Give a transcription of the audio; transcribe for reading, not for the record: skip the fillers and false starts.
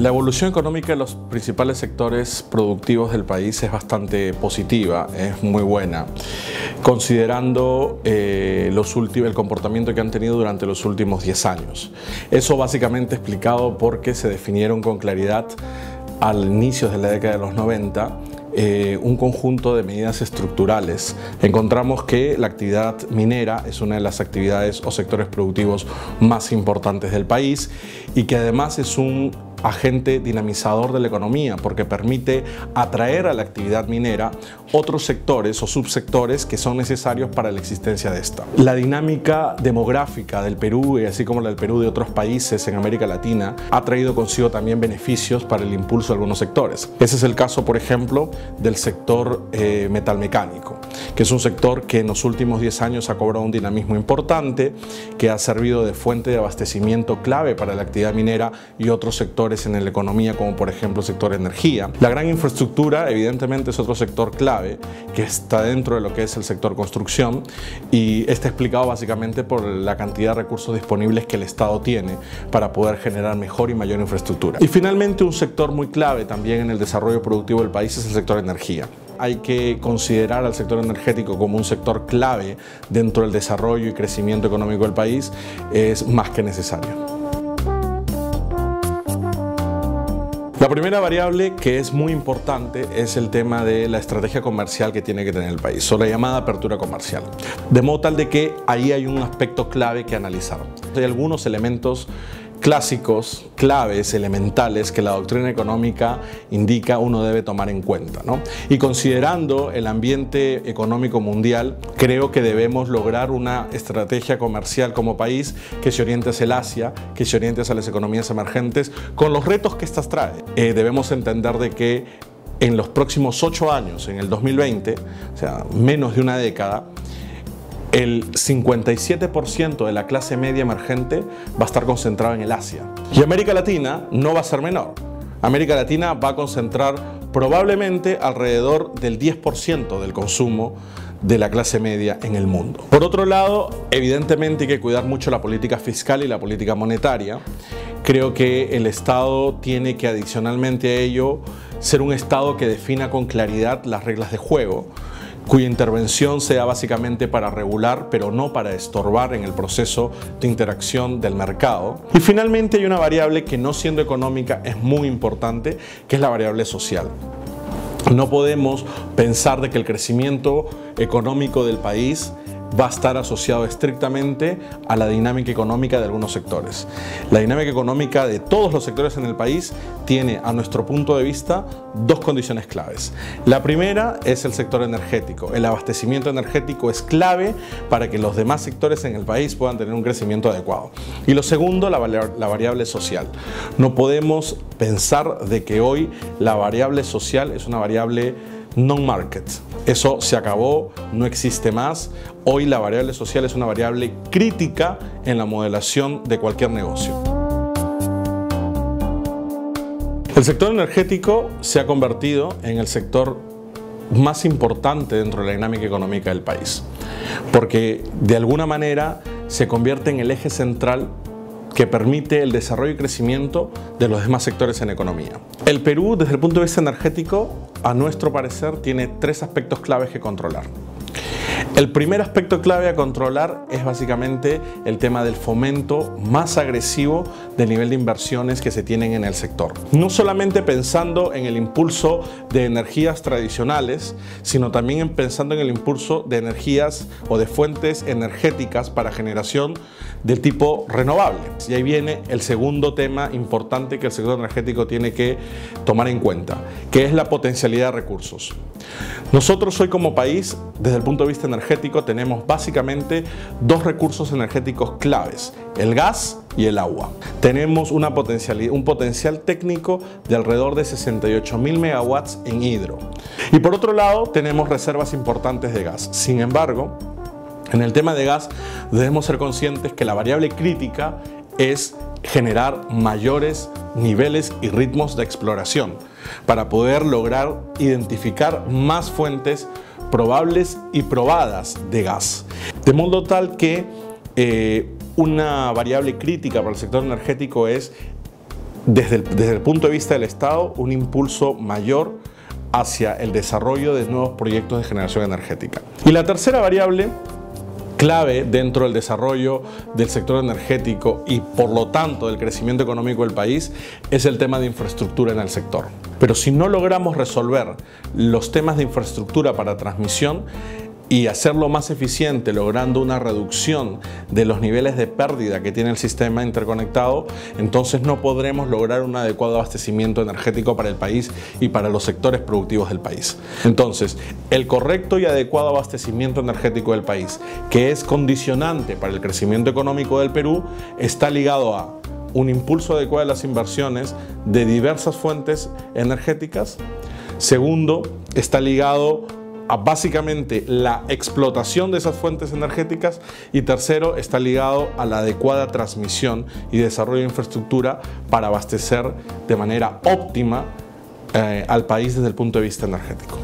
La evolución económica de los principales sectores productivos del país es bastante positiva, es muy buena, considerando el comportamiento que han tenido durante los últimos 10 años. Eso básicamente explicado porque se definieron con claridad al inicio de la década de los 90 un conjunto de medidas estructurales. Encontramos que la actividad minera es una de las actividades o sectores productivos más importantes del país y que además es un agente dinamizador de la economía porque permite atraer a la actividad minera otros sectores o subsectores que son necesarios para la existencia de esta. La dinámica demográfica del Perú, y así como la del Perú de otros países en América Latina, ha traído consigo también beneficios para el impulso de algunos sectores. Ese es el caso, por ejemplo, del sector metalmecánico, que es un sector que en los últimos 10 años ha cobrado un dinamismo importante, que ha servido de fuente de abastecimiento clave para la actividad minera y otros sectores en la economía, como por ejemplo el sector energía. La gran infraestructura evidentemente es otro sector clave que está dentro de lo que es el sector construcción y está explicado básicamente por la cantidad de recursos disponibles que el Estado tiene para poder generar mejor y mayor infraestructura. Y finalmente un sector muy clave también en el desarrollo productivo del país es el sector energía. Hay que considerar al sector energético como un sector clave dentro del desarrollo y crecimiento económico del país, es más que necesario. La primera variable que es muy importante es el tema de la estrategia comercial que tiene que tener el país, o la llamada apertura comercial. De modo tal de que ahí hay un aspecto clave que analizar. Hay algunos elementos clásicos, claves, elementales que la doctrina económica indica uno debe tomar en cuenta, ¿no? Y considerando el ambiente económico mundial, creo que debemos lograr una estrategia comercial como país que se oriente hacia el Asia, que se oriente hacia las economías emergentes, con los retos que estas trae. Debemos entender de que en los próximos 8 años, en el 2020, o sea, menos de una década, el 57% de la clase media emergente va a estar concentrada en el Asia. Y América Latina no va a ser menor. América Latina va a concentrar probablemente alrededor del 10% del consumo de la clase media en el mundo. Por otro lado, evidentemente hay que cuidar mucho la política fiscal y la política monetaria. Creo que el Estado tiene que adicionalmente a ello ser un Estado que defina con claridad las reglas de juego, cuya intervención sea básicamente para regular, pero no para estorbar en el proceso de interacción del mercado. Y finalmente hay una variable que, no siendo económica, es muy importante, que es la variable social. No podemos pensar de que el crecimiento económico del país va a estar asociado estrictamente a la dinámica económica de algunos sectores. La dinámica económica de todos los sectores en el país tiene, a nuestro punto de vista, dos condiciones claves. La primera es el sector energético. El abastecimiento energético es clave para que los demás sectores en el país puedan tener un crecimiento adecuado. Y lo segundo, la variable social. No podemos pensar de que hoy la variable social es una variable non-market. Eso se acabó, no existe más. Hoy la variable social es una variable crítica en la modelación de cualquier negocio. El sector energético se ha convertido en el sector más importante dentro de la dinámica económica del país, porque de alguna manera se convierte en el eje central que permite el desarrollo y crecimiento de los demás sectores en economía. El Perú, desde el punto de vista energético, a nuestro parecer, tiene 3 aspectos claves que controlar. El primer aspecto clave a controlar es básicamente el tema del fomento más agresivo del nivel de inversiones que se tienen en el sector. No solamente pensando en el impulso de energías tradicionales, sino también pensando en el impulso de energías o de fuentes energéticas para generación del tipo renovable. Y ahí viene el segundo tema importante que el sector energético tiene que tomar en cuenta, que es la potencialidad de recursos. Nosotros hoy como país, desde el punto de vista energético, tenemos básicamente 2 recursos energéticos claves: el gas y el agua. Tenemos un potencial técnico de alrededor de 68.000 megawatts en hidro. Y por otro lado, tenemos reservas importantes de gas. Sin embargo, en el tema de gas debemos ser conscientes que la variable crítica es generar mayores niveles y ritmos de exploración para poder lograr identificar más fuentes probables y probadas de gas. De modo tal que una variable crítica para el sector energético es desde el punto de vista del Estado, un impulso mayor hacia el desarrollo de nuevos proyectos de generación energética. Y la tercera variable clave dentro del desarrollo del sector energético y por lo tanto del crecimiento económico del país es el tema de infraestructura en el sector. Pero si no logramos resolver los temas de infraestructura para transmisión y hacerlo más eficiente, logrando una reducción de los niveles de pérdida que tiene el sistema interconectado, entonces no podremos lograr un adecuado abastecimiento energético para el país y para los sectores productivos del país. Entonces, el correcto y adecuado abastecimiento energético del país, que es condicionante para el crecimiento económico del Perú, está ligado a un impulso adecuado de las inversiones de diversas fuentes energéticas. Segundo, está ligado a básicamente la explotación de esas fuentes energéticas. Y tercero, está ligado a la adecuada transmisión y desarrollo de infraestructura para abastecer de manera óptima al país desde el punto de vista energético.